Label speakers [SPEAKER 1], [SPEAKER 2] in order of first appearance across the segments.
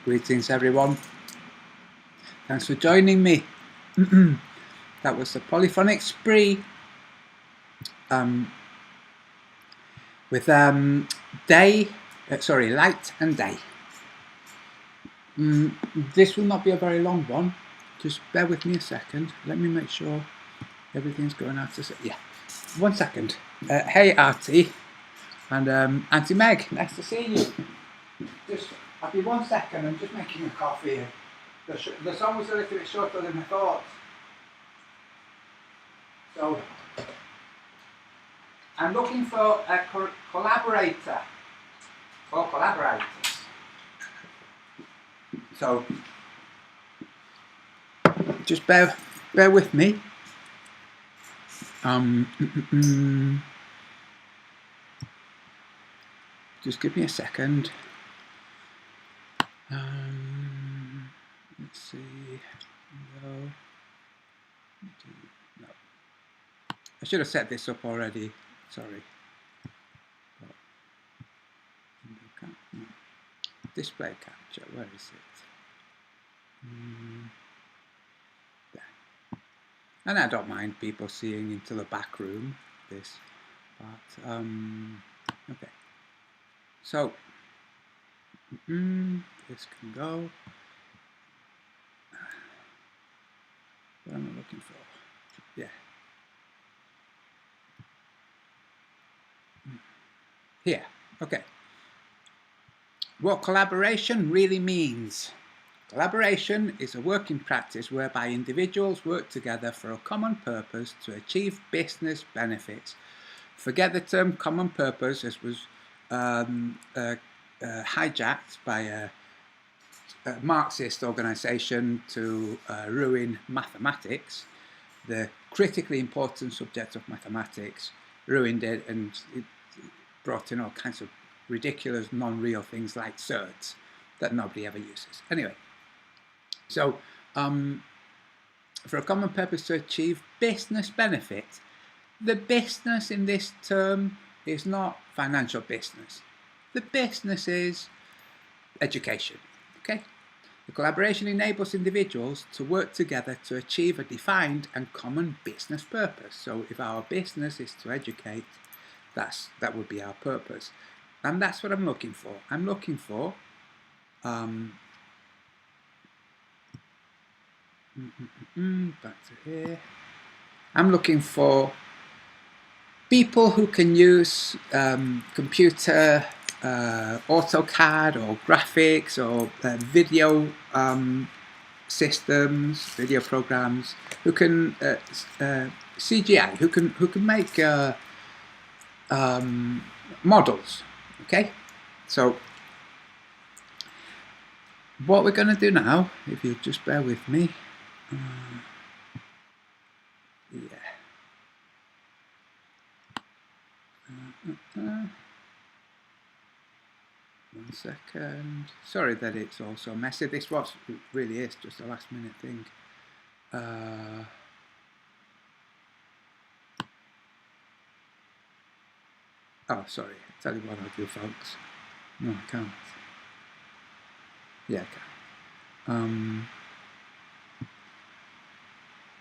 [SPEAKER 1] Greetings everyone. Thanks for joining me. That was the Polyphonic Spree with Light and Day. This will not be a very long one. Just bear with me a second. Let me make sure everything's going out to... Yeah, 1 second. Hey Artie and Auntie Meg, nice to see you. I'll be 1 second, I'm just making a coffee. The song was a little bit shorter than I thought. So, I'm looking for a collaborator or collaborators. So, just bear with me. Just give me a second. Let's see. No. I should have set this up already. Sorry. Display capture. Where is it? There. And I don't mind people seeing into the back room. This, but okay. So this can go. What am I looking for? Yeah. Here. Okay. What collaboration really means. Collaboration is a working practice whereby individuals work together for a common purpose to achieve business benefits. Forget the term common purpose, as was hijacked by a Marxist organisation to ruin mathematics. The critically important subject of mathematics ruined it, and it brought in all kinds of ridiculous non-real things like surds that nobody ever uses. Anyway, so for a common purpose to achieve business benefit, the business in this term is not financial business. The business is education, okay? The collaboration enables individuals to work together to achieve a defined and common business purpose. So if our business is to educate, that would be our purpose. And that's what I'm looking for. I'm looking for back to here. I'm looking for people who can use computer, AutoCAD or graphics or video systems, video programs, who can CGI, who can make models. Okay, so what we're going to do now, if you just bear with me, yeah. 1 second. Sorry that it's all so messy. This really is just a last minute thing. Oh, sorry. I'll tell you what I'll do, folks. No, I can't. Yeah, I can.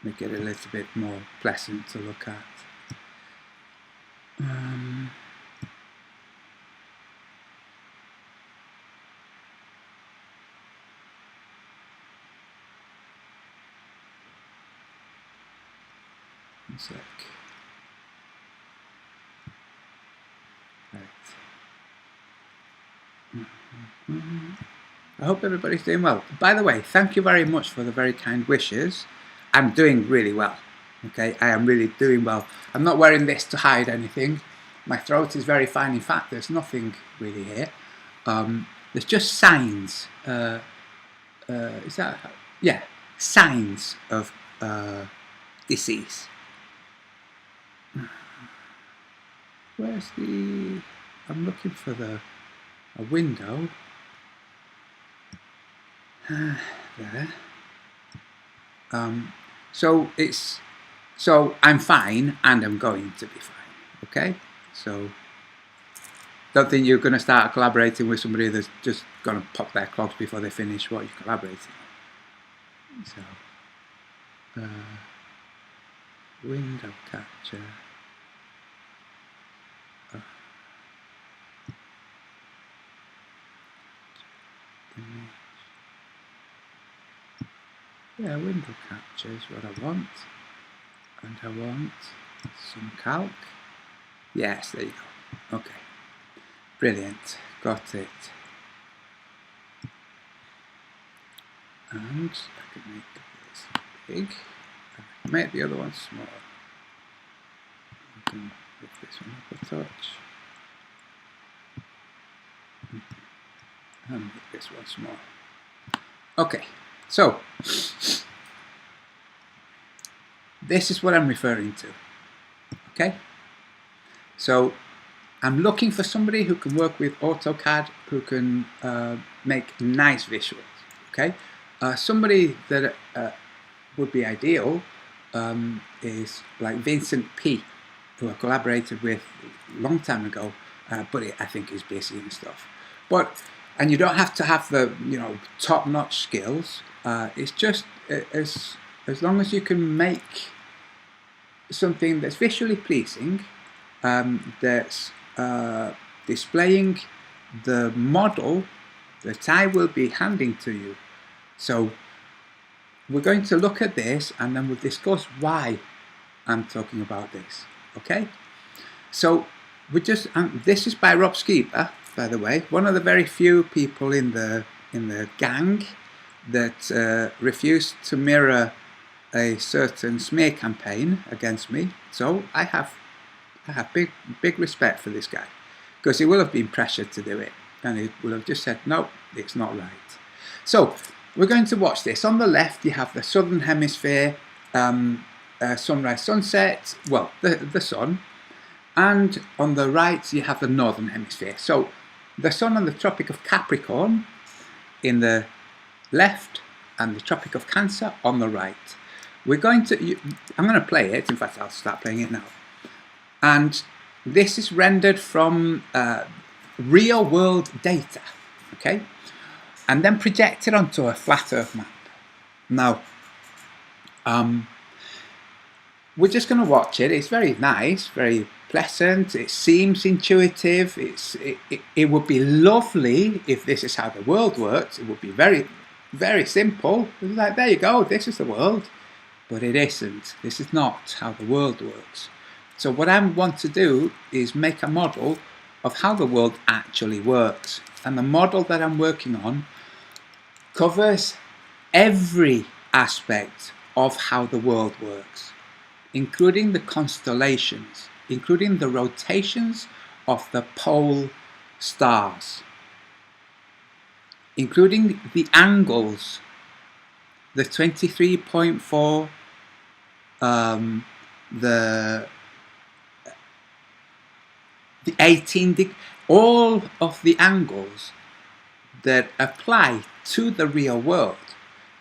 [SPEAKER 1] Make it a little bit more pleasant to look at. One sec. I hope everybody's doing well. By the way, thank you very much for the very kind wishes. I'm doing really well. Okay, I am really doing well. I'm not wearing this to hide anything. My throat is very fine. In fact, there's nothing really here. There's just signs. Is that? Yeah, signs of disease. Where's the? I'm looking for a window. There. So I'm fine and I'm going to be fine. Okay, so don't think you're going to start collaborating with somebody that's just going to pop their clogs before they finish what you're collaborating on. So, window capture. Yeah, window capture is what I want. And I want some calc. Yes, there you go. Okay. Brilliant. Got it. And I can make this big. I can make the other one small. I can lift this one up a touch. And make this one small. Okay, so this is what I'm referring to. Okay? So I'm looking for somebody who can work with AutoCAD, who can make nice visuals. Okay? Somebody that would be ideal is like Vincent P, who I collaborated with a long time ago, but I think he's busy and stuff. And you don't have to have the top-notch skills. It's just as long as you can make something that's visually pleasing, that's displaying the model that I will be handing to you. So we're going to look at this and then we'll discuss why I'm talking about this. Okay? So this is by Rob Skiba, by the way, one of the very few people in the gang that refused to mirror a certain smear campaign against me. So I have big respect for this guy, because he will have been pressured to do it, and he will have just said no, it's not right. So we're going to watch this. On the left you have the southern hemisphere, sunrise, sunset, well, the sun, and on the right you have the northern hemisphere. So the sun on the Tropic of Capricorn in the left and the Tropic of Cancer on the right. I'm going to play it. In fact, I'll start playing it now. And this is rendered from real world data, okay? And then projected onto a flat Earth map. Now, we're just going to watch it. It's very nice, very pleasant. It seems intuitive. It would be lovely if this is how the world works. It would be very, very simple. It's like, there you go, this is the world. But it isn't. This is not how the world works. So what I want to do is make a model of how the world actually works. And the model that I'm working on covers every aspect of how the world works, including the constellations, including the rotations of the pole stars, including the angles, the 23.4, the 18, all of the angles that apply to the real world,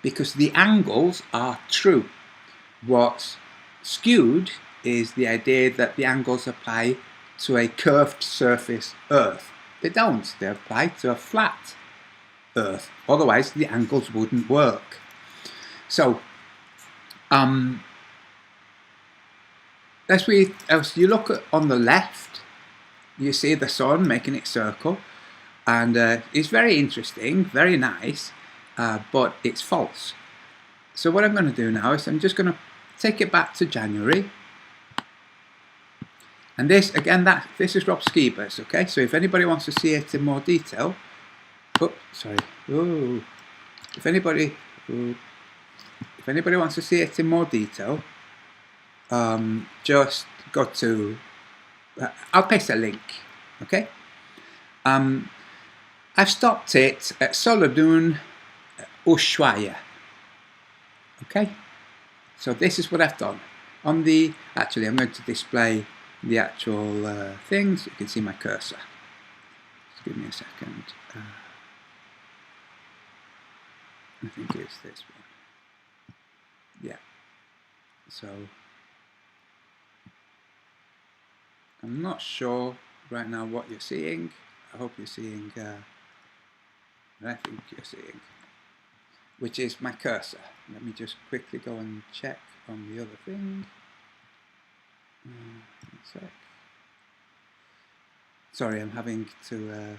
[SPEAKER 1] because the angles are true. What's skewed is the idea that the angles apply to a curved surface Earth. They don't. They apply to a flat Earth. Otherwise, the angles wouldn't work. So, as you look on the left, you see the sun making its circle, and it's very interesting, very nice, but it's false. So what I'm going to do now is I'm just going to take it back to January. And this, again, this is Rob Skiba's, okay? So if anybody wants to see it in more detail, if anybody wants to see it in more detail, just go to, I'll paste a link, okay? I've stopped it at Solodun, Ushuaia, okay? So this is what I've done. Actually, I'm going to display the actual things. You can see my cursor. Just give me a second. I think it's this one. Yeah. So I'm not sure right now what you're seeing. I hope you're seeing, I think you're seeing, which is my cursor. Let me just quickly go and check on the other thing. One sec. Sorry, I'm having to,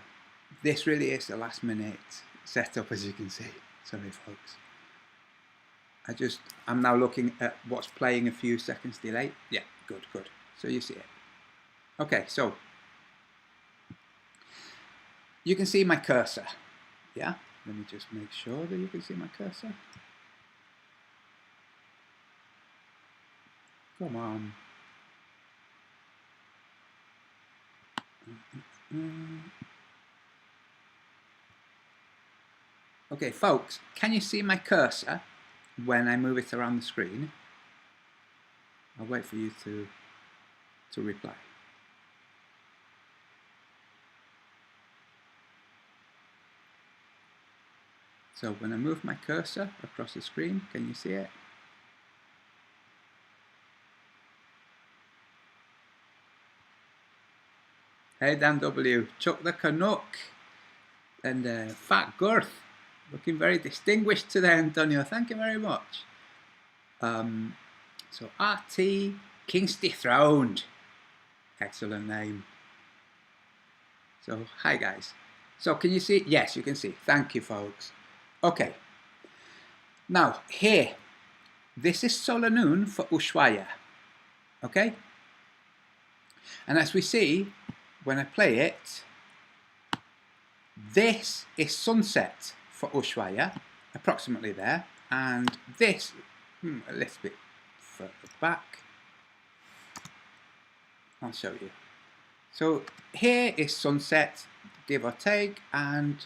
[SPEAKER 1] this really is a last minute setup, as you can see. Sorry folks. I'm now looking at what's playing a few seconds delay. Yeah, good. So you see it. Okay, so you can see my cursor. Yeah, let me just make sure that you can see my cursor. Come on. Okay, folks, can you see my cursor when I move it around the screen? I'll wait for you to reply. So when I move my cursor across the screen, can you see it? Hey Dan W, Chuck the Canuck, and Fat Girth, looking very distinguished today, Antonio. Thank you very much. So RT King's Dethroned, excellent name. So hi guys. So can you see? Yes, you can see. Thank you, folks. Okay. Now here, this is Solanun for Ushuaia. Okay. And as we see, when I play it, this is sunset for Ushuaia, approximately there, and this a little bit further back. I'll show you. So here is sunset, give or take, and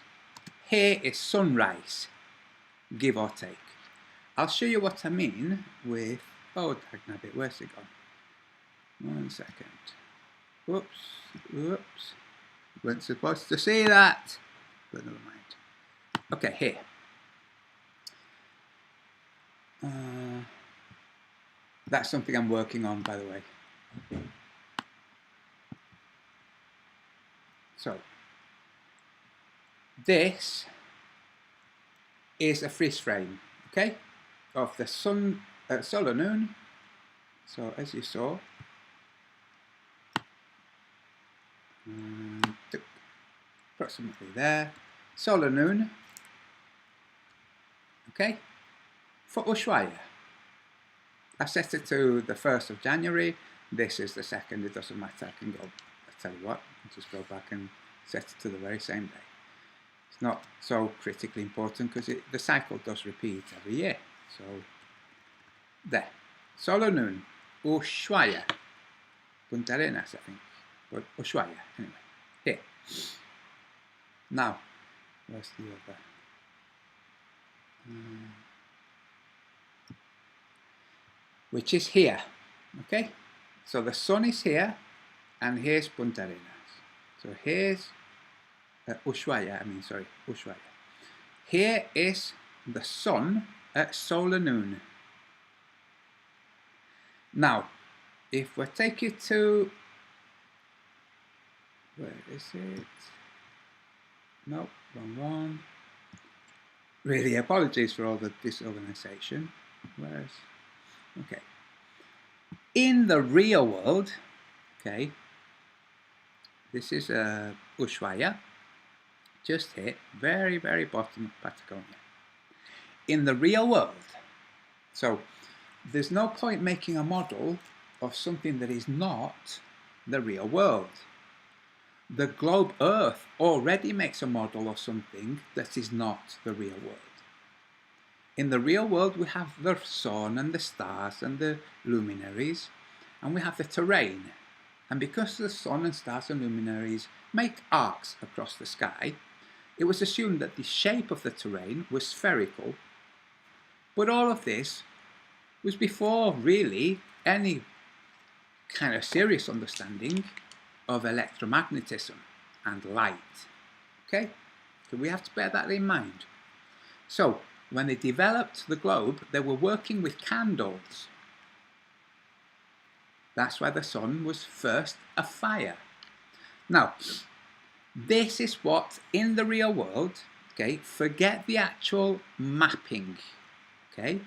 [SPEAKER 1] here is sunrise, give or take. I'll show you what I mean with, oh dagnabbit, where's it gone? 1 second. Whoops. Weren't supposed to see that, but never mind. Okay, here. That's something I'm working on, by the way. So, this is a freeze frame, okay, of the solar noon. So, as you saw, approximately there, solar noon, okay, for Ushuaia. I set it to the 1st of January, this is the 2nd, it doesn't matter, I can go, I'll tell you what, I'll just go back and set it to the very same day. It's not so critically important because the cycle does repeat every year. So, there, solar noon, Ushuaia, Punta Arenas I think, but Ushuaia, anyway, here. Now, where's the other? Which is here, okay? So the sun is here, and here's Punta Arenas. So here's Ushuaia, Ushuaia. Here is the sun at solar noon. Now, if we take it to, where is it? No, wrong one. Really, apologies for all the disorganization. Where's, okay. In the real world, okay, this is Ushuaia, just here, very, very bottom of Patagonia. In the real world, so there's no point making a model of something that is not the real world. The globe Earth already makes a model of something that is not the real world. In the real world, we have the sun and the stars and the luminaries, and we have the terrain. And because the sun and stars and luminaries make arcs across the sky, it was assumed that the shape of the terrain was spherical. But all of this was before really any kind of serious understanding of electromagnetism and light. Okay? So we have to bear that in mind. So, when they developed the globe, they were working with candles. That's why the sun was first a fire. Now, this is what in the real world, okay, forget the actual mapping, okay,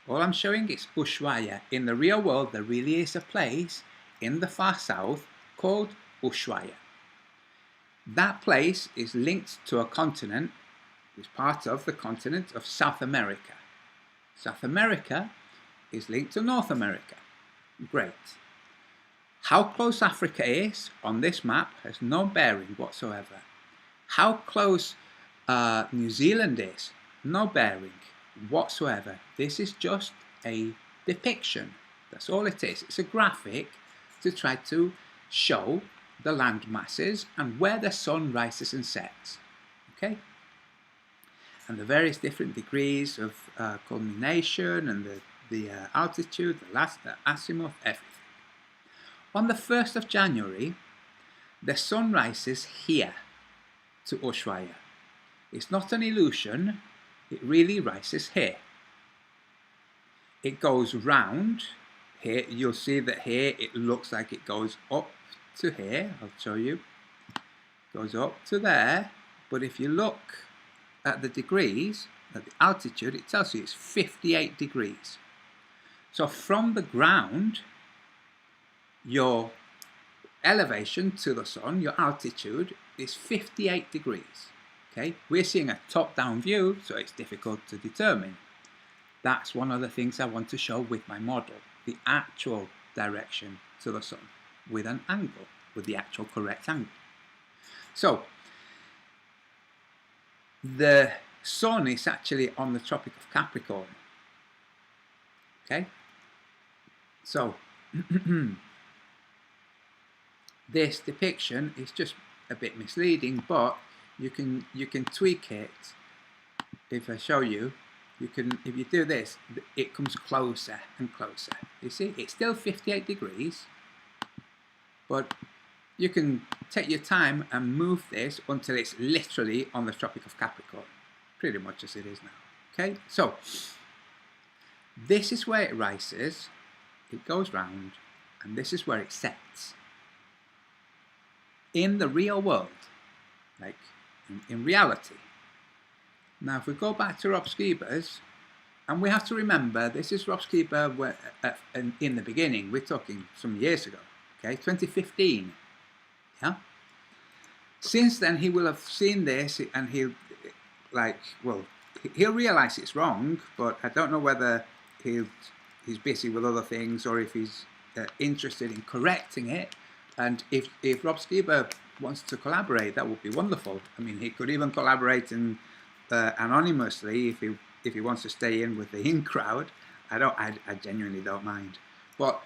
[SPEAKER 1] all I'm showing is Ushuaia. In the real world, there really is a place in the far south called Ushuaia. That place is linked to a continent, is part of the continent of South America. South America is linked to North America. Great. How close Africa is on this map has no bearing whatsoever. How close New Zealand is, no bearing whatsoever. This is just a depiction. That's all it is. It's a graphic to try to show the land masses and where the sun rises and sets. Okay? And the various different degrees of culmination and the altitude, the azimuth, everything. On the 1st of January, the sun rises here to Ushuaia. It's not an illusion, it really rises here. It goes round here. You'll see that here it looks like it goes up to here. I'll show you. It goes up to there, but if you look at the degrees, at the altitude, it tells you it's 58 degrees. So from the ground, your elevation to the sun, your altitude, is 58 degrees. Okay, we're seeing a top-down view, so it's difficult to determine. That's one of the things I want to show with my model, the actual direction to the sun with an angle, with the actual correct angle. So, the sun is actually on the Tropic of Capricorn. Okay, so this depiction is just a bit misleading, but you can tweak it. If I show you, if you do this, it comes closer and closer. You see, it's still 58 degrees, but you can take your time and move this until it's literally on the Tropic of Capricorn, pretty much as it is now. Okay, so this is where it rises, it goes round, and this is where it sets. In the real world, like in reality. Now, if we go back to Rob Skiba's, and we have to remember, this is Rob Skiba in the beginning, we're talking some years ago, okay, 2015, yeah? Since then, he will have seen this, and he'll realise it's wrong, but I don't know whether he's busy with other things or if he's interested in correcting it. And if Rob Skiba wants to collaborate, that would be wonderful. I mean, he could even collaborate anonymously if he wants to stay in with the in crowd. I genuinely don't mind. But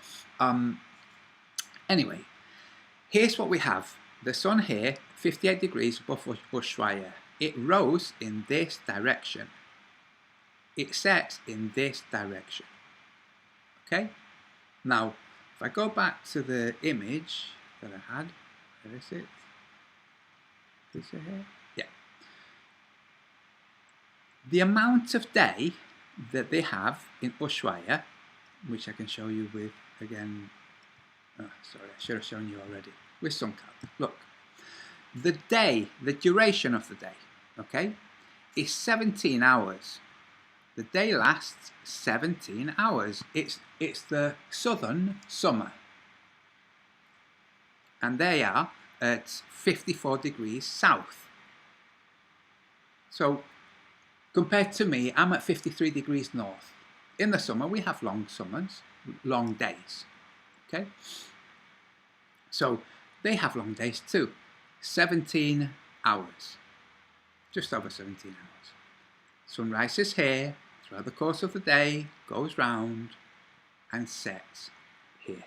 [SPEAKER 1] anyway, here's what we have. The sun here, 58 degrees above Ushuaia. It rose in this direction. It sets in this direction. Okay? Now, if I go back to the image that I had, where is it? Is it here? Yeah. The amount of day that they have in Ushuaia, which I can show you with, again, oh, sorry, I should have shown you already, with some color. Look, the day, the duration of the day, okay, is 17 hours. The day lasts 17 hours. It's the southern summer. And they are at 54 degrees south. So, compared to me, I'm at 53 degrees north. In the summer, we have long summers, long days. Okay? So, they have long days too. 17 hours. Just over 17 hours. Sun rises here throughout the course of the day, goes round and sets here.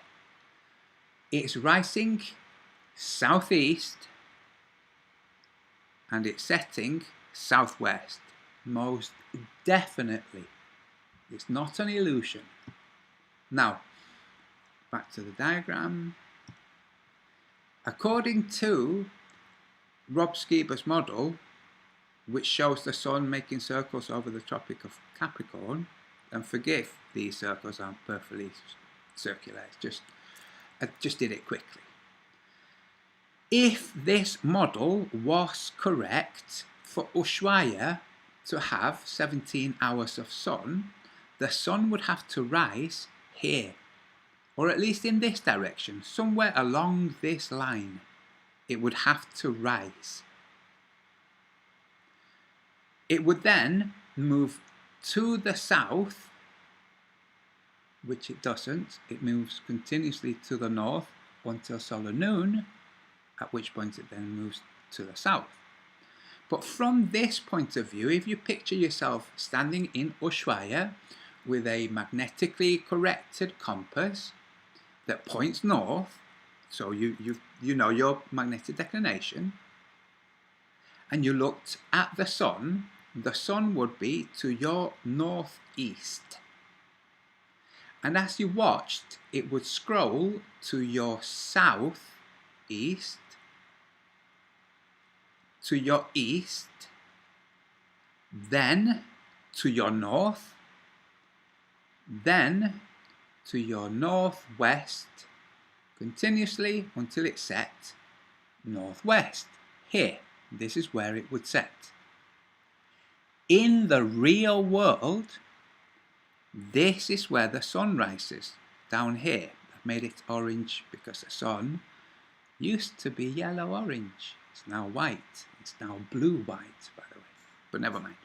[SPEAKER 1] It's rising southeast and it's setting southwest. Most definitely. It's not an illusion. Now, back to the diagram. According to Rob Skiba's model, which shows the sun making circles over the Tropic of Capricorn, and forgive these circles aren't perfectly circular, I just did it quickly. If this model was correct for Ushuaia to have 17 hours of sun, the sun would have to rise here, or at least in this direction, somewhere along this line. It would have to rise. It would then move to the south, which it doesn't. It moves continuously to the north until solar noon, at which point it then moves to the south. But from this point of view, if you picture yourself standing in Ushuaia with a magnetically corrected compass that points north, so you know your magnetic declination, and you looked at the sun would be to your northeast. And as you watched, it would scroll to your southeast, to your east, then to your north, then to your northwest, continuously until it set northwest. Here, this is where it would set. In the real world, this is where the sun rises, down here. I've made it orange because the sun used to be yellow-orange. It's now white. It's now blue-white, by the way, but never mind.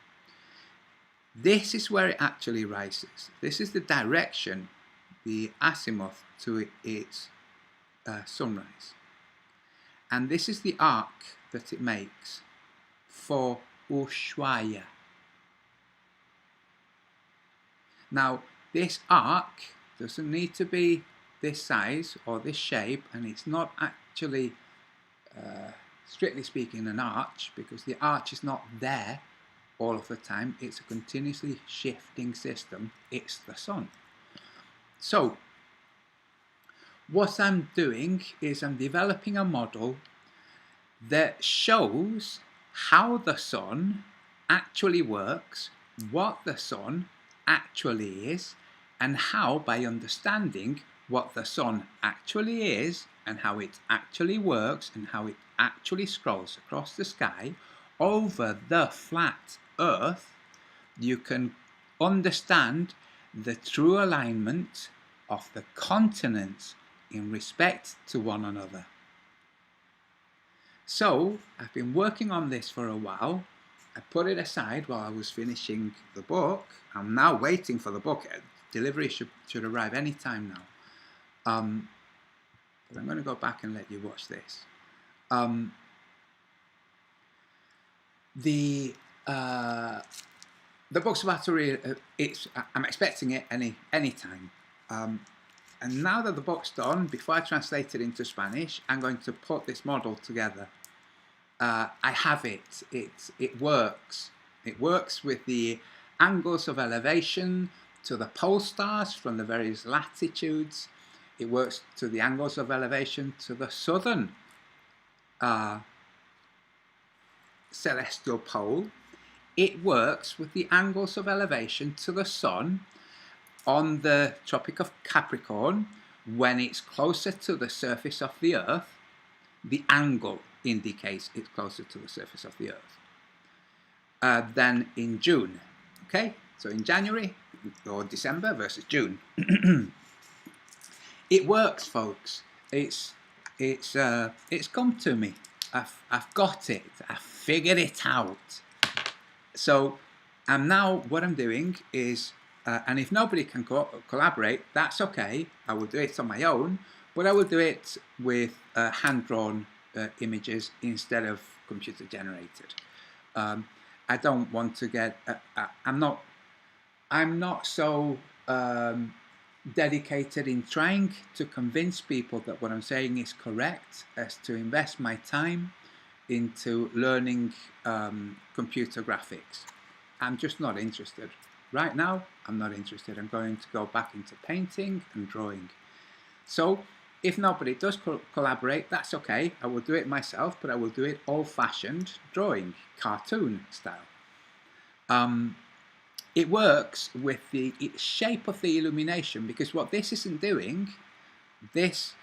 [SPEAKER 1] This is where it actually rises. This is the direction, the azimuth to its sunrise. And this is the arc that it makes for Ushuaia. Now, this arc doesn't need to be this size or this shape, and it's not actually, strictly speaking, an arch, because the arch is not there all of the time. It's a continuously shifting system. It's the sun. So, what I'm doing is I'm developing a model that shows how the sun actually works, what the sun actually is, and how, by understanding what the sun actually is and how it actually works and how it actually scrolls across the sky over the flat Earth, you can understand the true alignment of the continents in respect to one another. So I've been working on this for a while. I put it aside while I was finishing the book. I'm now waiting for the book. Delivery should arrive any time now. But I'm going to go back and let you watch this. The book's about to read. I'm expecting it any time. And now that the book's done, before I translate it into Spanish, I'm going to put this model together. I have it. It works. It works with the angles of elevation to the pole stars from the various latitudes. It works to the angles of elevation to the southern celestial pole. It works with the angles of elevation to the sun on the Tropic of Capricorn when it's closer to the surface of the Earth. The angle indicates it's closer to the surface of the Earth than in June. Okay, so in January or December versus June. It works, folks. It's come to me. I've got it. I've figured it out. So what I'm doing is, and if nobody can collaborate, that's okay. I will do it on my own, but I will do it with hand-drawn images instead of computer generated. I don't want to get. I'm not so dedicated in trying to convince people that what I'm saying is correct as to invest my time into learning computer graphics. I'm just not interested. Right now, I'm not interested. I'm going to go back into painting and drawing. So, if nobody does collaborate, that's okay. I will do it myself, but I will do it old-fashioned drawing, cartoon style. It works with the shape of the illumination, because what this isn't doing, this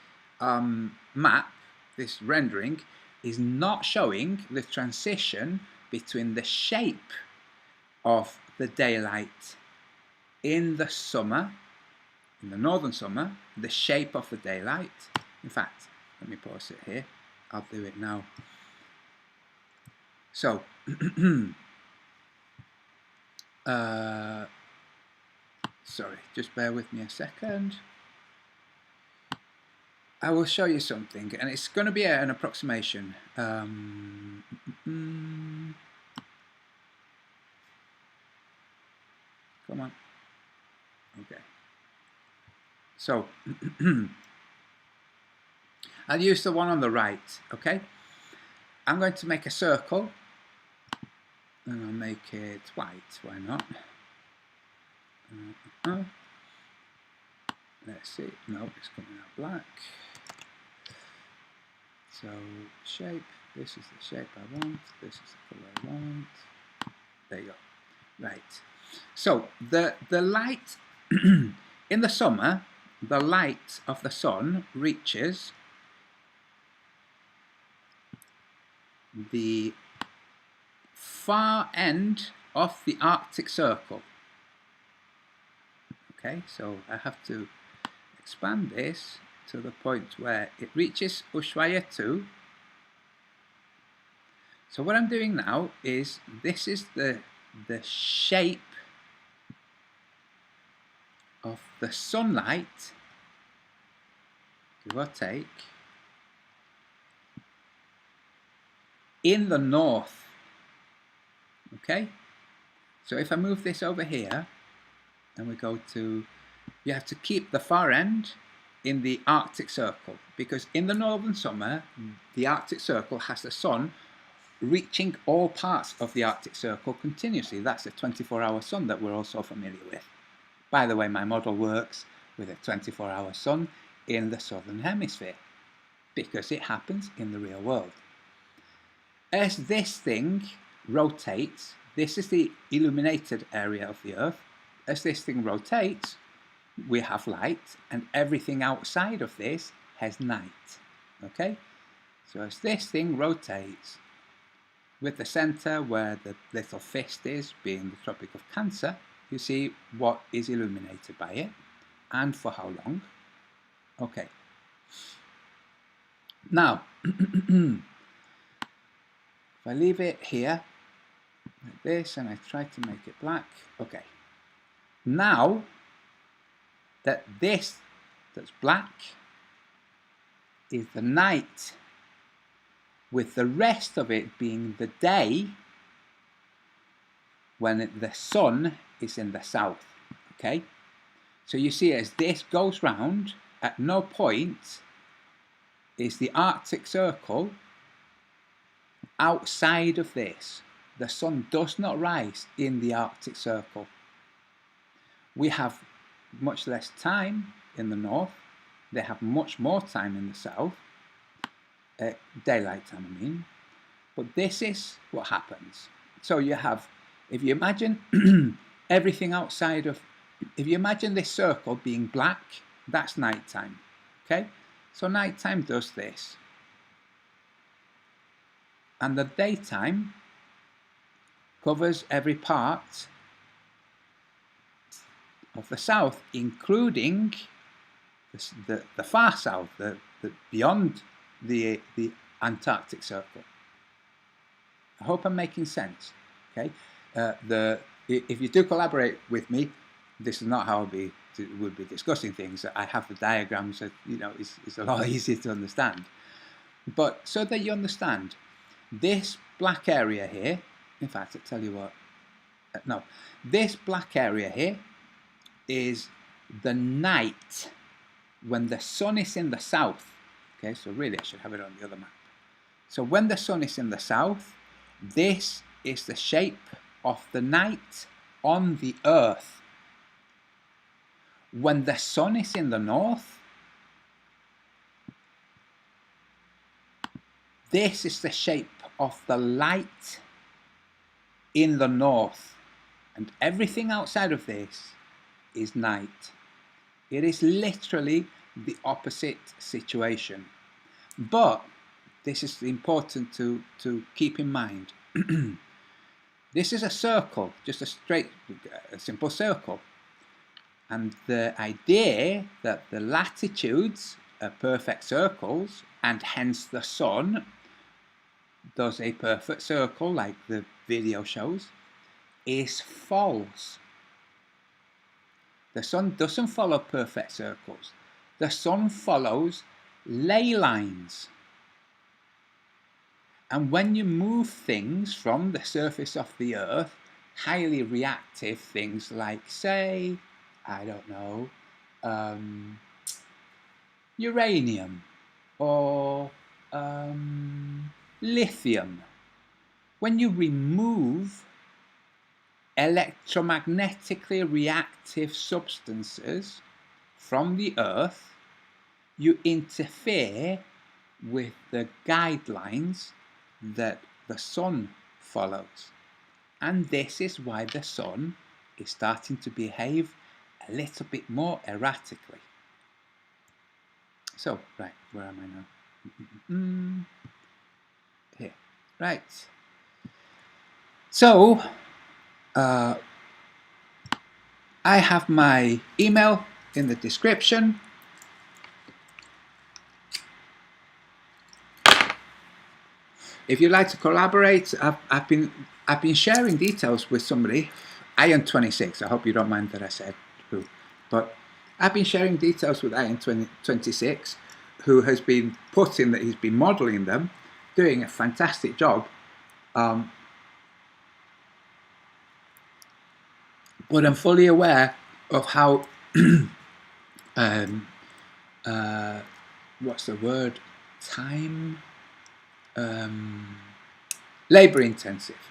[SPEAKER 1] map this rendering is not showing the transition between the shape of the daylight in the summer, in the northern summer, the shape of the daylight. In fact, let me pause it here. I'll do it now. So, sorry, just bear with me a second. I will show you something, and it's going to be an approximation. Come on. Okay. So, I'll use the one on the right, okay? I'm going to make a circle, and I'll make it white, why not? Let's see, no, it's coming out black. So, shape, this is the shape I want, this is the color I want. There you go. Right. So, the light, in the summer, the light of the sun reaches the far end of the Arctic Circle. Okay, so I have to expand this to the point where it reaches Ushuaia 2. So what I'm doing now is, this is the shape of the sunlight, give or take, in the north. Okay, so if I move this over here and we go to, you have to keep the far end in the Arctic Circle, because in the northern summer the Arctic Circle has the sun reaching all parts of the Arctic Circle continuously. That's a 24-hour sun that we're all so familiar with. By the way, my model works with a 24-hour sun in the southern hemisphere because it happens in the real world. As this thing rotates, this is the illuminated area of the Earth. As this thing rotates, we have light, and everything outside of this has night. Okay? So as this thing rotates, with the center where the little fist is, being the Tropic of Cancer, you see what is illuminated by it, and for how long. Okay. Now, if I leave it here, like this, and I try to make it black, okay. Now, that this that's black is the night, with the rest of it being the day when the sun is in the south. Okay, so you see, as this goes round, at no point is the Arctic Circle outside of this. The sun does not rise in the Arctic Circle. We have much less time in the north. They have much more time in the south. Daylight time, I mean. But this is what happens. So you have, if you imagine everything outside of, if you imagine this circle being black, that's nighttime. Okay? So nighttime does this. And the daytime covers every part of the south, including the far south, the beyond the Antarctic Circle. I hope I'm making sense. Okay, if you do collaborate with me, this is not how we'll be discussing things. I have the diagrams that, you know, it's a lot easier to understand. But so that you understand, this black area here, in fact, I'll tell you what, no, this black area here is the night when the sun is in the south. Okay, so really I should have it on the other map. So when the sun is in the south, this is the shape of the night on the Earth. When the sun is in the north, this is the shape of the light in the north. And everything outside of this is night. It is literally the opposite situation. But this is important to keep in mind. This is a circle, just a simple circle. And the idea that the latitudes are perfect circles, and hence the sun does a perfect circle like the video shows, is false. The sun doesn't follow perfect circles. The sun follows ley lines. And when you move things from the surface of the earth, highly reactive things like, say, I don't know, uranium or lithium, when you remove electromagnetically reactive substances from the earth, you interfere with the guidelines that the sun follows. And this is why the sun is starting to behave a little bit more erratically. So, right, where am I now? Here, right. So, I have my email in the description. If you'd like to collaborate, I've been sharing details with somebody, Iron26. I hope you don't mind that I said who, but I've been sharing details with Iron26, who has been putting that he's been modelling them, doing a fantastic job. But I'm fully aware of how what's the word? Labour intensive.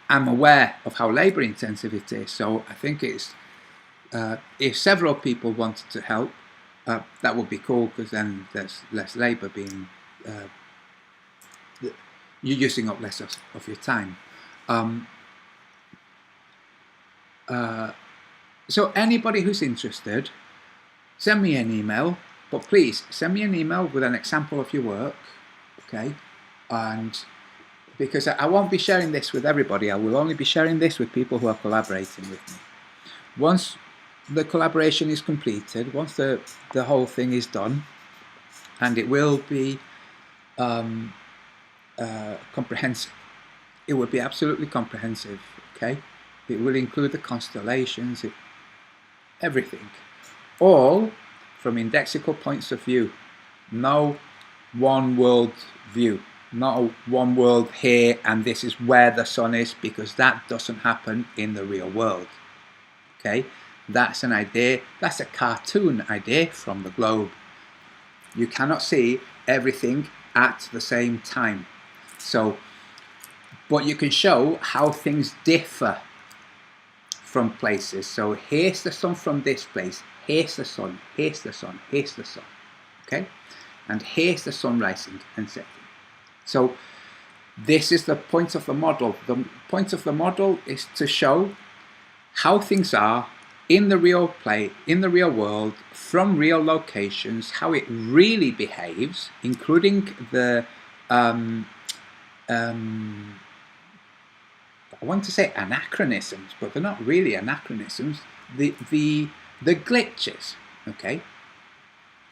[SPEAKER 1] I'm aware of how labour intensive it is, so I think it's if several people wanted to help, that would be cool, because then there's less labour being you're using up less of your time. So anybody who's interested, send me an email, but please send me an email with an example of your work, okay? And because I won't be sharing this with everybody, I will only be sharing this with people who are collaborating with me. Once the collaboration is completed, once the whole thing is done, and it will be comprehensive, it will be absolutely comprehensive, okay? It will include the constellations, everything, all from indexical points of view. No one world view, not one world here and this is where the sun is, because that doesn't happen in the real world. Okay, that's an idea, that's a cartoon idea from the globe. You cannot see everything at the same time. So, but you can show how things differ from places. So here's the sun from this place, here's the sun, here's the sun, here's the sun, okay? And here's the sun rising and setting. So this is the point of the model. The point of the model is to show how things are in the real in the real world, from real locations, how it really behaves, including the I want to say anachronisms, but they're not really anachronisms. The glitches, okay?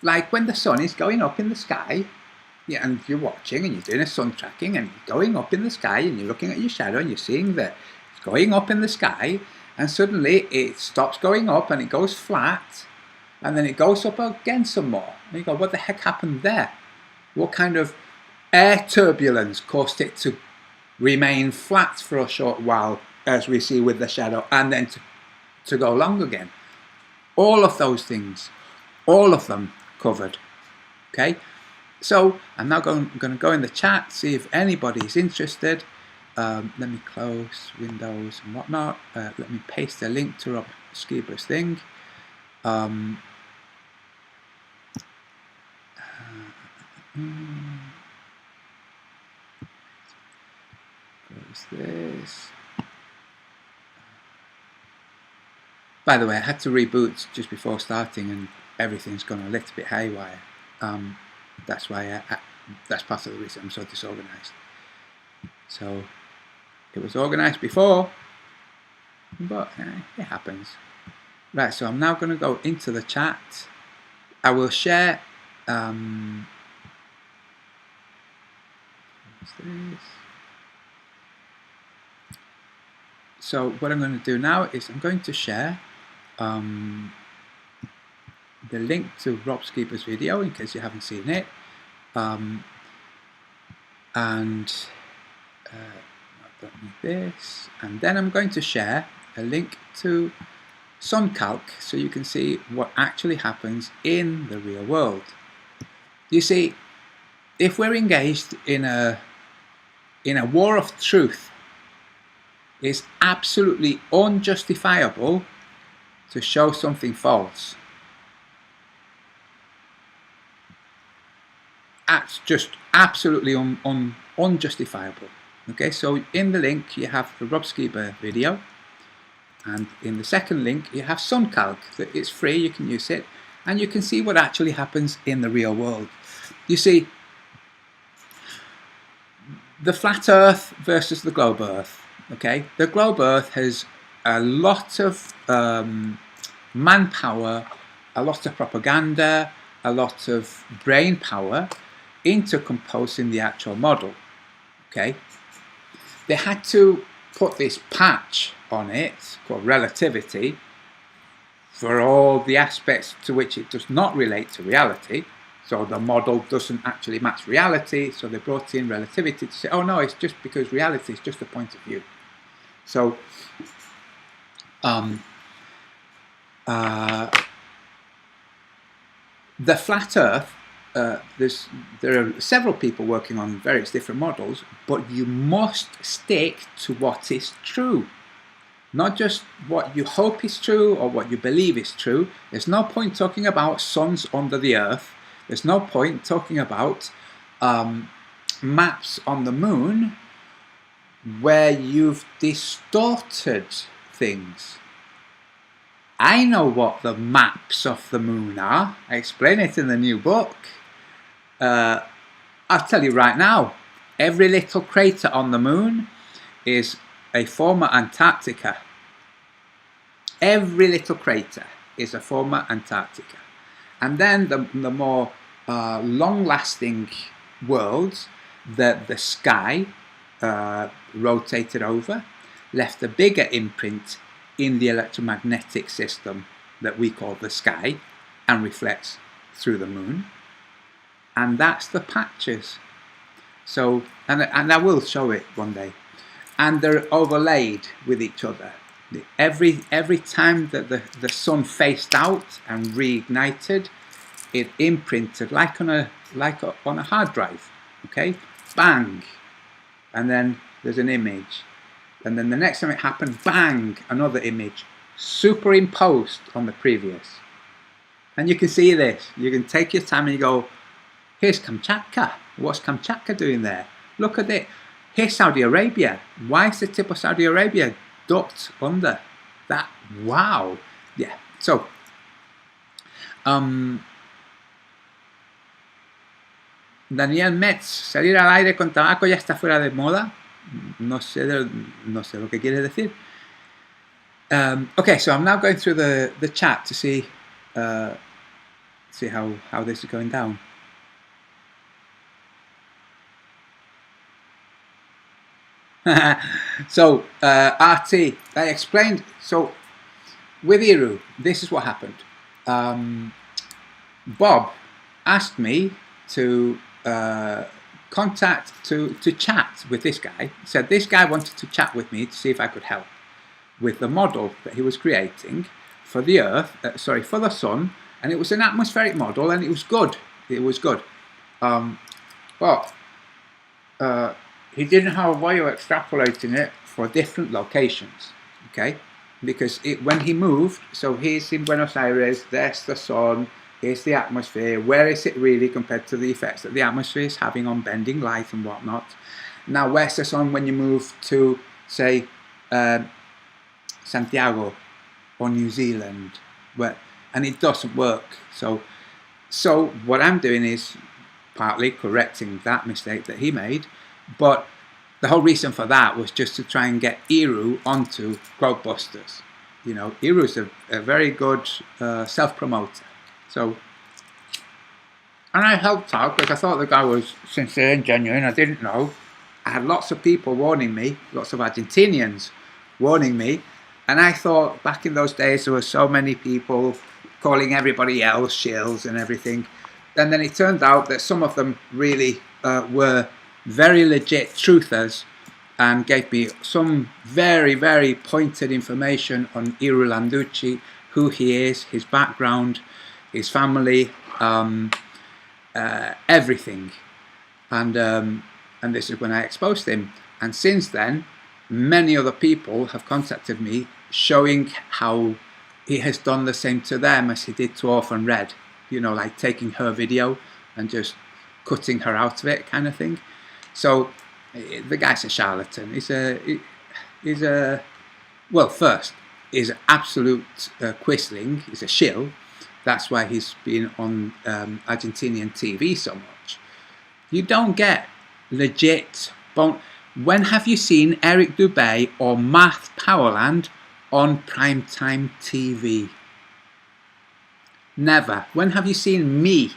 [SPEAKER 1] Like when the sun is going up in the sky, yeah, and you're watching and you're doing a sun tracking and you're going up in the sky and you're looking at your shadow and you're seeing that it's going up in the sky, and suddenly it stops going up and it goes flat, and then it goes up again some more. And you go, what the heck happened there? What kind of air turbulence caused it to remain flat for a short while, as we see with the shadow, and then to go long again? All of those things, all of them covered, okay? So I'm now going to go in the chat, see if anybody's interested. Let me close Windows and whatnot. Let me paste a link to Rob Skiba's thing. Close this. By the way, I had to reboot just before starting and everything's gone a little bit haywire. That's why that's part of the reason I'm so disorganized. So it was organized before, but it happens. Right, so I'm now going to go into the chat. I will share what's this? So what I'm going to do now is I'm going to share the link to Rob Skiba's video in case you haven't seen it, and I don't need this, and then I'm going to share a link to SunCalc so you can see what actually happens in the real world. You see, if we're engaged in a war of truth, it's absolutely unjustifiable to show something false. That's just absolutely unjustifiable. Okay, so in the link you have the Rob Skiba video, and in the second link you have SunCalc. It's free, you can use it, and you can see what actually happens in the real world. You see, the flat Earth versus the globe Earth. Okay, the globe Earth has a lot of manpower, a lot of propaganda, a lot of brain power into composing the actual model. Okay, they had to put this patch on it called relativity for all the aspects to which it does not relate to reality. So the model doesn't actually match reality, so they brought in relativity to say, oh no, it's just because reality is just a point of view. So the flat Earth, there are several people working on various different models, but you must stick to what is true. Not just what you hope is true or what you believe is true. There's no point talking about suns under the Earth. There's no point talking about maps on the moon where you've distorted things. I know what the maps of the moon are. I explain it in the new book. I'll tell you right now, every little crater on the moon is a former Antarctica. Every little crater is a former Antarctica. And then the more long-lasting worlds, the sky rotated over, left a bigger imprint in the electromagnetic system that we call the sky and reflects through the moon. And that's the patches. So, and I will show it one day. And they're overlaid with each other. Every time that the sun faced out and reignited, it imprinted like on a hard drive. Okay, bang, and then there's an image, and then the next time it happened, bang, another image, superimposed on the previous. And you can see this. You can take your time and you go, here's Kamchatka. What's Kamchatka doing there? Look at it. Here's Saudi Arabia. Why is the tip of Saudi Arabia ducked under that? Wow. Yeah. So, Daniel Metz, salir al aire con tabaco ya está fuera de moda. No sé lo que quieres decir. Okay, so I'm now going through the chat to see how this is going down. So RT, I explained. So with Iru, this is what happened. Bob asked me to to chat with this guy. He said this guy wanted to chat with me to see if I could help with the model that he was creating for the Earth, for the Sun, and it was an atmospheric model, and it was good. It was good, but he didn't have a way of extrapolating it for different locations. Okay, because when he moved, so he's in Buenos Aires, there's the Sun. Here's the atmosphere. Where is it really compared to the effects that the atmosphere is having on bending light and whatnot? Now, where's the Sun when you move to, say, Santiago or New Zealand? And it doesn't work. So what I'm doing is partly correcting that mistake that he made, but the whole reason for that was just to try and get Eru onto Growthbusters. You know, Eru's a very good self-promoter. So, and I helped out because I thought the guy was sincere and genuine. I didn't know. I had lots of people warning me, lots of Argentinians warning me, and I thought back in those days there were so many people calling everybody else shills and everything. And then it turned out that some of them really were very legit truthers and gave me some very, very pointed information on Eru Landucci, who he is, his background, his family, everything. And this is when I exposed him. And since then, many other people have contacted me showing how he has done the same to them as he did to Orphan Red. You know, like taking her video and just cutting her out of it kind of thing. So the guy's a charlatan. He's a well, first, he's an absolute quisling. He's a shill. That's why he's been on Argentinian TV so much. You don't get legit. When have you seen Eric Dubé or Math Powerland on primetime TV? Never. When have you seen me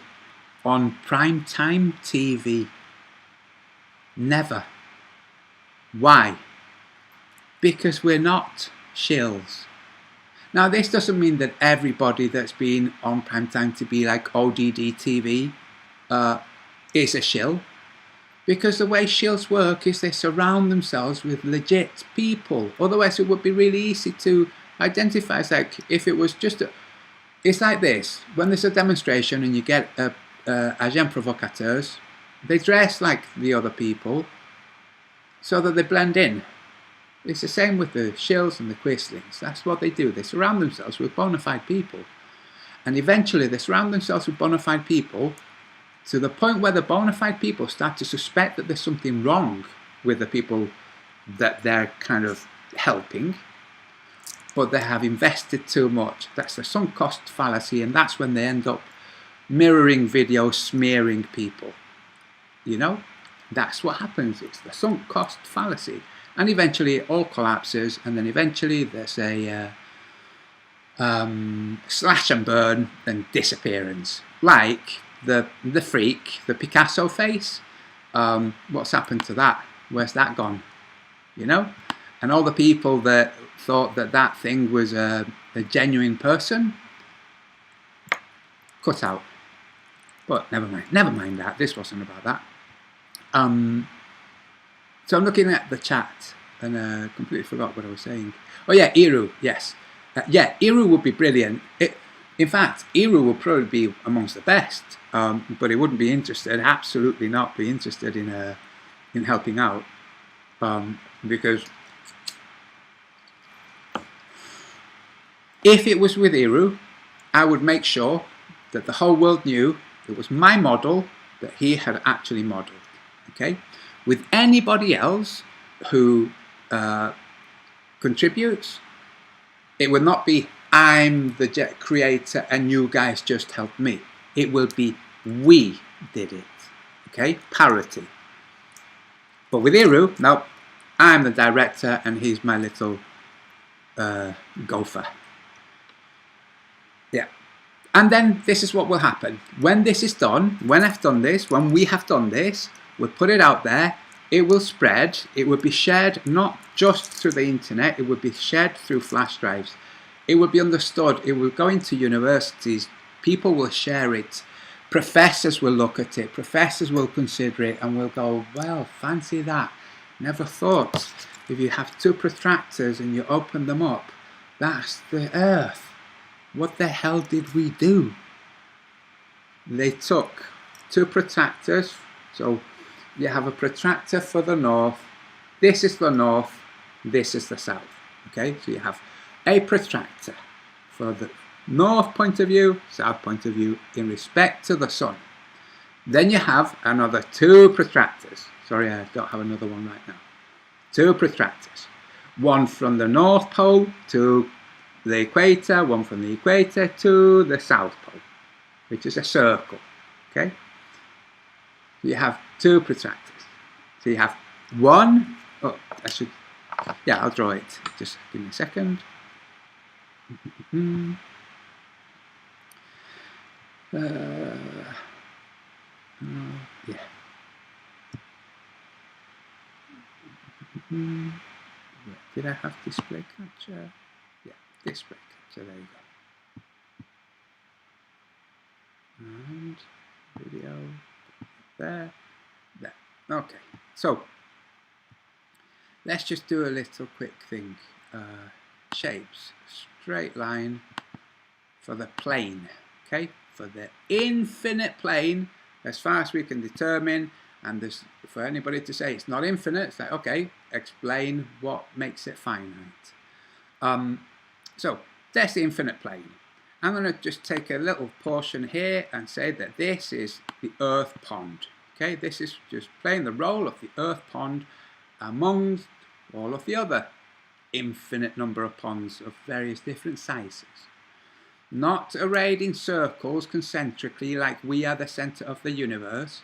[SPEAKER 1] on primetime TV? Never. Why? Because we're not shills. Now, this doesn't mean that everybody that's been on primetime TV like ODD TV is a shill. Because the way shills work is they surround themselves with legit people. Otherwise, it would be really easy to identify. It's like if it was just it's like this. When there's a demonstration and you get agents provocateurs, they dress like the other people so that they blend in. It's the same with the shills and the quislings. That's what they do. They surround themselves with bona fide people. And eventually they surround themselves with bona fide people to the point where the bona fide people start to suspect that there's something wrong with the people that they're kind of helping, but they have invested too much. That's the sunk cost fallacy, and that's when they end up mirroring videos, smearing people. You know, that's what happens. It's the sunk cost fallacy, and eventually it all collapses, and then eventually there's a slash and burn and disappearance, like the freak, the Picasso face. What's happened to that? Where's that gone? You know, and all the people that thought that that thing was a genuine person, cut out. But never mind that. This wasn't about that. So I'm looking at the chat and completely forgot what I was saying. Oh yeah, Eru. Yes, yeah, Eru would be brilliant. In fact, Eru would probably be amongst the best. But he wouldn't be interested. Absolutely not be interested in helping out, because if it was with Eru, I would make sure that the whole world knew it was my model that he had actually modeled. Okay, with anybody else who contributes, it will not be I'm the jet creator and you guys just helped me. It will be we did it. Okay, parity. But with Eru, no, I'm the director and he's my little gopher. Yeah. And then this is what will happen. When this is done, when I've done this, when we have done this, we'll put it out there, it will spread, it will be shared not just through the internet, it will be shared through flash drives. It will be understood, it will go into universities, people will share it, professors will look at it, professors will consider it and will go, well, fancy that. Never thought. If you have two protractors and you open them up, that's the Earth. What the hell did we do? They took two protractors, so you have a protractor for the north, this is the north, this is the south. Okay, so you have a protractor for the north point of view, south point of view in respect to the sun. Then you have another two protractors. Sorry, I don't have another one right now. Two protractors. One from the North Pole to the equator, one from the equator to the South Pole, which is a circle. Okay? you have two protractors. So you have one, oh, yeah, I'll draw it. Just give me a second. Yeah. Did I have display capture? Yeah, display capture, there you go. And video, there. Okay, so let's just do a little quick thing. Shapes, straight line for the plane, okay? For the infinite plane, as far as we can determine, and this, for anybody to say it's not infinite, it's like, okay, explain what makes it finite. So that's the infinite plane. I'm going to just take a little portion here and say that this is the earth pond. Okay, this is just playing the role of the earth pond among all of the other infinite number of ponds of various different sizes. Not arrayed in circles concentrically like we are the center of the universe.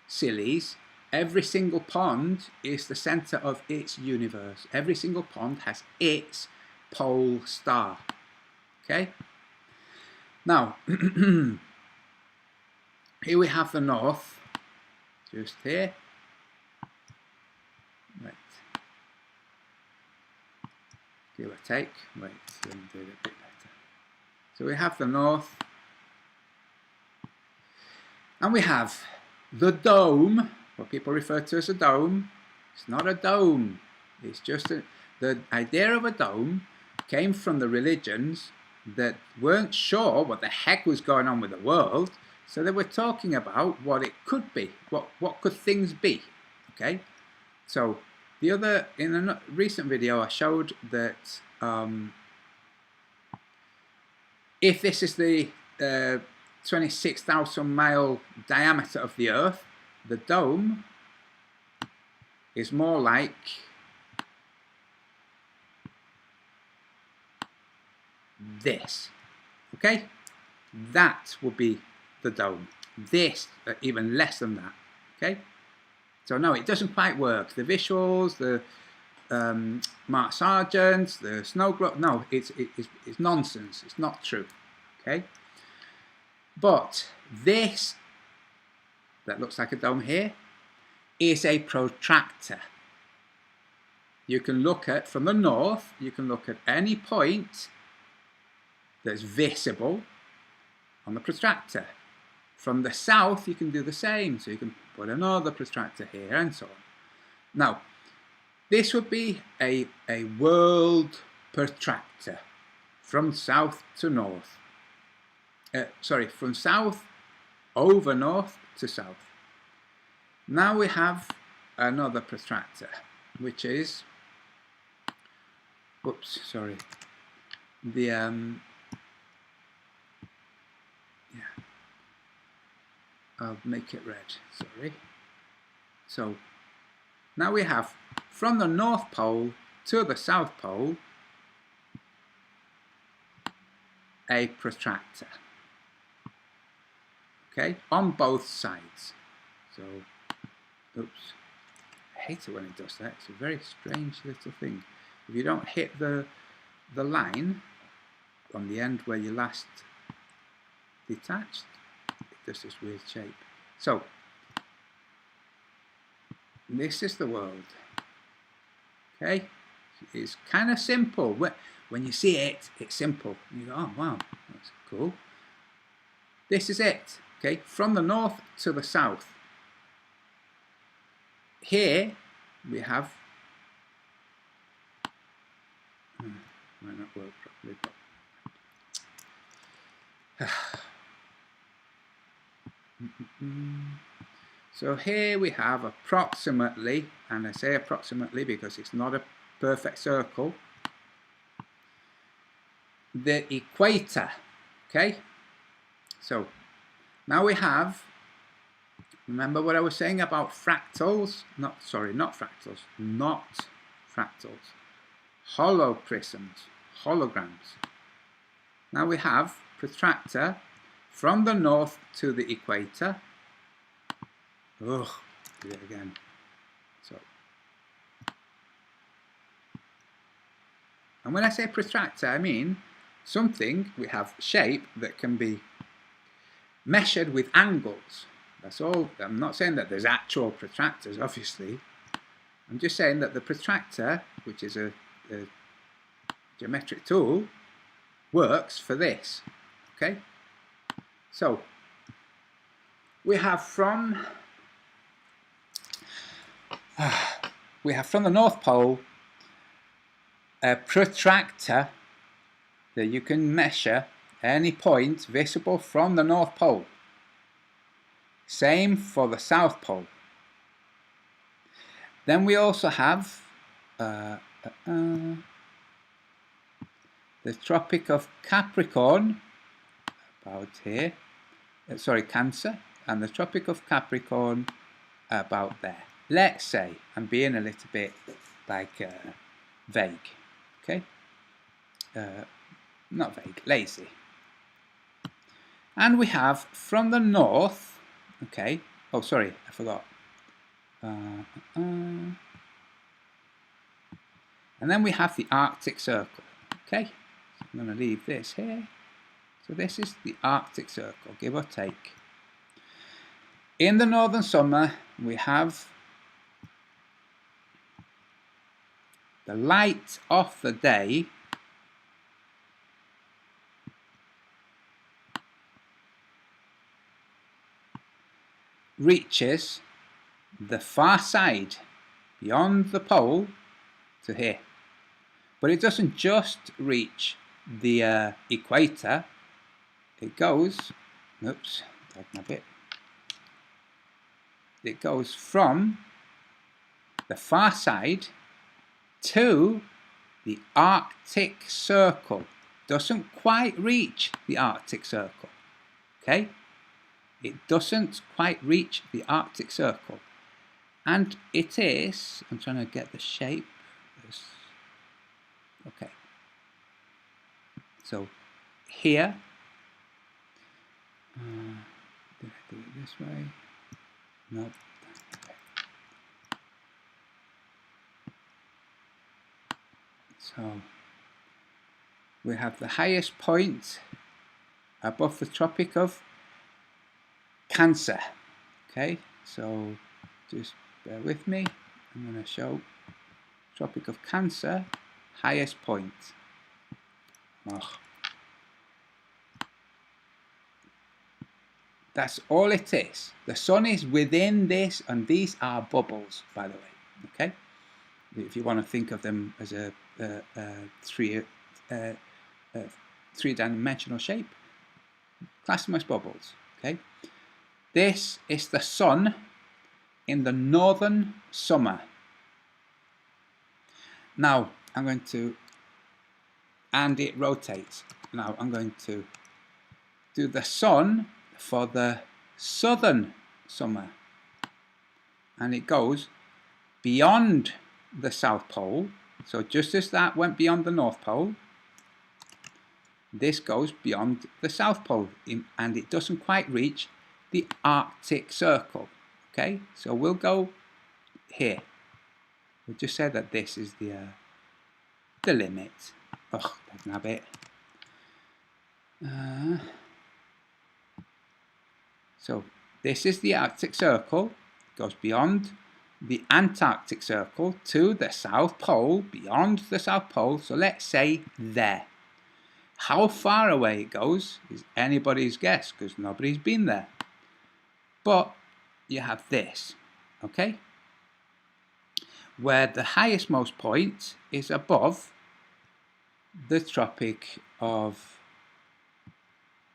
[SPEAKER 1] Sillies. Every single pond is the center of its universe. Every single pond has its pole star. Okay? Now, here we have the north, just here. Right. Give or take. Wait, let me do it a bit better. So we have the north, and we have the dome, what people refer to as a dome. It's not a dome. It's just the idea of a dome came from the religions that weren't sure what the heck was going on with the world, so they were talking about what it could be, what could things be. Okay, so in a recent video I showed that if this is the 26,000 mile diameter of the Earth, the dome is more like this. Okay, that would be the dome. This even less than that. Okay, so no, it doesn't quite work. The visuals, the Mark Sargent, the snow globe, no, it's nonsense. It's not true. Okay, but this that looks like a dome here is a protractor. You can look at, from the north, you can look at any point that's visible on the protractor. From the south, you can do the same. So you can put another protractor here and so on. Now, this would be a world protractor from south to north. Sorry, from south over north to south. Now we have another protractor, which is, whoops, sorry, the I'll make it red, sorry. So now we have from the North Pole to the South Pole a protractor. Okay, on both sides. So, oops, I hate it when it does that. It's a very strange little thing. If you don't hit the line on the end where you last detached, does this weird shape. So this is the world. Okay, it's kind of simple. When you see it, it's simple. You go, oh wow, that's cool. This is it. Okay, from the north to the south. Here we have. Might not work properly, but. So here we have approximately, and I say approximately because it's not a perfect circle, the equator. Okay, so now we have, remember what I was saying about fractals? Not fractals, hollow prisms, holograms. Now we have protractor from the north to the equator. do it again. So, and when I say protractor, I mean something we have shape that can be measured with angles. That's all. I'm not saying that there's actual protractors, obviously. I'm just saying that the protractor, which is a geometric tool, works for this. Okay? So, we have from the North Pole a protractor that you can measure any point visible from the North Pole. Same for the South Pole. Then we also have the Tropic of Capricorn, about here, Cancer, and the Tropic of Capricorn about there. Let's say, I'm being a little bit like vague, okay? Not vague, lazy. And we have from the north, okay, oh sorry, I forgot. And then we have the Arctic Circle, okay? So I'm going to leave this here. So this is the Arctic Circle, give or take. In the northern summer, we have the light of the day reaches the far side beyond the pole to here. But it doesn't just reach the equator. It goes, oops, take my bit. It goes from the far side to the Arctic Circle. Doesn't quite reach the Arctic Circle. Okay? It doesn't quite reach the Arctic Circle. And it is, I'm trying to get the shape. Okay. So here, did I do it this way? Nope. Okay. So we have the highest point above the Tropic of Cancer. Okay, so just bear with me. I'm going to show Tropic of Cancer, highest point. Oh. That's all it is. The sun is within this, and these are bubbles, by the way. Okay, if you want to think of them as a three-dimensional shape, class them as bubbles. Okay, this is the sun in the northern summer. Now I'm going to, and it rotates. Now I'm going to do the sun for the southern summer, and it goes beyond the South Pole. So just as that went beyond the North Pole, this goes beyond the South Pole, and it doesn't quite reach the Arctic Circle. Okay, so we'll go here. We'll just say that this is the limit. Oh, that's not it. So this is the Arctic Circle, goes beyond the Antarctic Circle to the South Pole, beyond the South Pole, so let's say there. How far away it goes is anybody's guess, because nobody's been there. But you have this, okay? Where the highest most point is above the Tropic of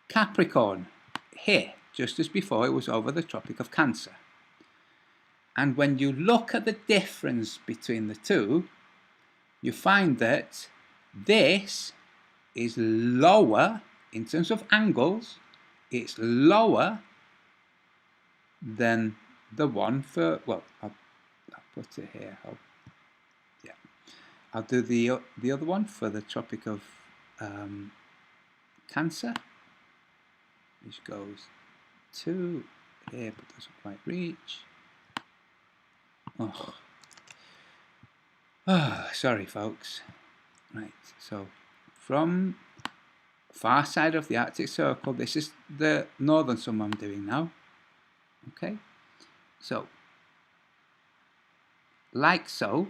[SPEAKER 1] Capricorn, here, just as before it was over the Tropic of Cancer. And when you look at the difference between the two, you find that this is lower in terms of angles. It's lower than the one for, well, I'll put it here. I'll do the other one for the Tropic of Cancer, which goes to here but doesn't quite reach. Sorry folks. Right, so from far side of the Arctic Circle, this is the northern sum I'm doing now. Okay, so like so.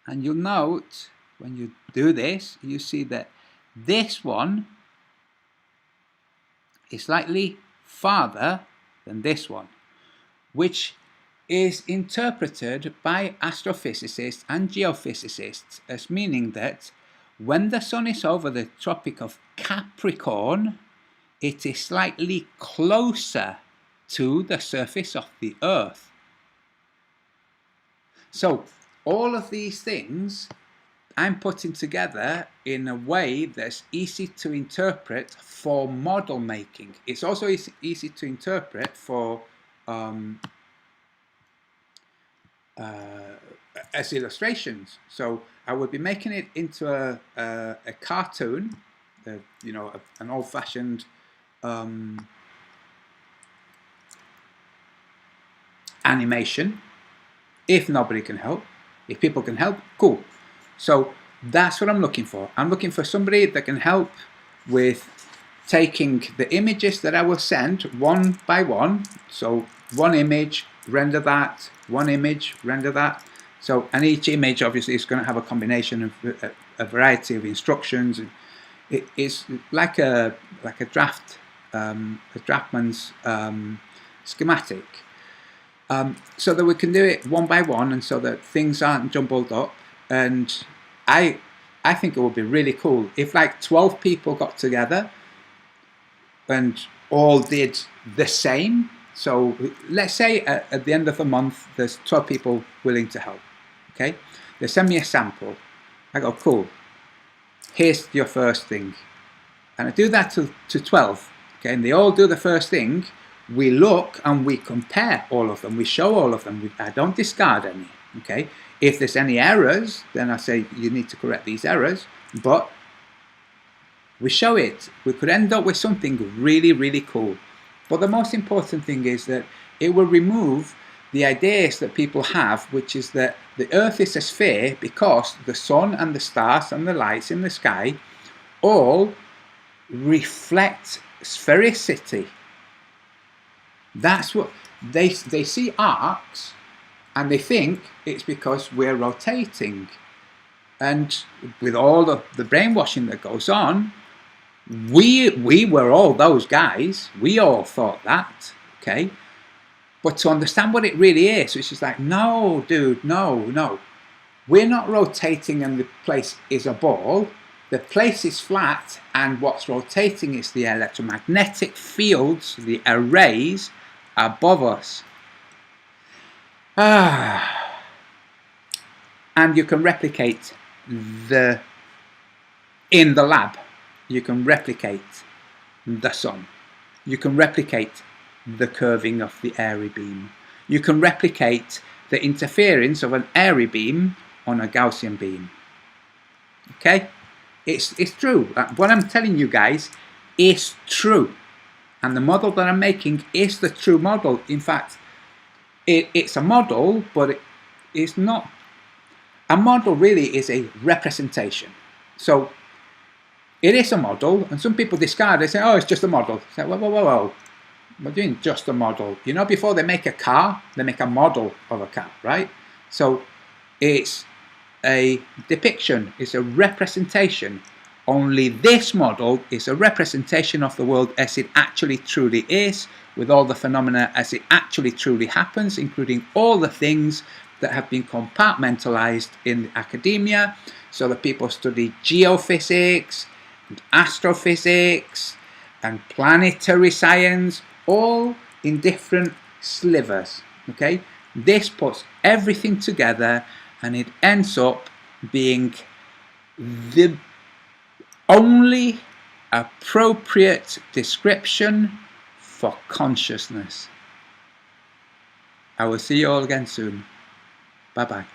[SPEAKER 1] And you'll note when you do this, you see that this one is slightly farther than this one, which is interpreted by astrophysicists and geophysicists as meaning that when the sun is over the Tropic of Capricorn, it is slightly closer to the surface of the Earth. So all of these things I'm putting together in a way that's easy to interpret for model making. It's also easy to interpret for as illustrations. So I would be making it into a cartoon, you know, an old-fashioned animation. If nobody can help, if people can help, cool. So that's what I'm looking for. I'm looking for somebody that can help with taking the images that I will send one by one. So one image, render that, one image, render that. So, and each image obviously is going to have a combination of a variety of instructions. It is like a draftman's schematic. So that we can do it one by one, and so that things aren't jumbled up. And I think it would be really cool if like 12 people got together and all did the same. So let's say at the end of the month there's 12 people willing to help. Okay, they send me a sample. I go, cool, here's your first thing, and I do that to 12. Okay, and they all do the first thing. We look and we compare all of them. We show all of them. I don't discard any. Okay, if there's any errors, then I say you need to correct these errors. But we show it. We could end up with something really, really cool. But the most important thing is that it will remove the ideas that people have, which is that the Earth is a sphere because the sun and the stars and the lights in the sky all reflect sphericity. That's what they see arcs and they think it's because we're rotating. And with all the brainwashing that goes on, we were all those guys. We all thought that, okay? But to understand what it really is, it's just like, no, dude, no. We're not rotating and the place is a ball. The place is flat, and what's rotating is the electromagnetic fields, the arrays above us. And you can replicate in the lab, you can replicate the sun. You can replicate the curving of the airy beam. You can replicate the interference of an airy beam on a Gaussian beam. Okay? It's true. What I'm telling you guys is true. And the model that I'm making is the true model. In fact, it's a model, but it's not. A model really is a representation. So it is a model, and some people discard it, say, oh, it's just a model. Say, whoa. We're doing just a model. You know, before they make a car, they make a model of a car, right? So it's a depiction, it's a representation. Only this model is a representation of the world as it actually truly is, with all the phenomena as it actually truly happens, including all the things that have been compartmentalized in academia, so that people study geophysics, and astrophysics, and planetary science, all in different slivers. Okay, this puts everything together, and it ends up being the only appropriate description for consciousness. I will see you all again soon. Bye bye.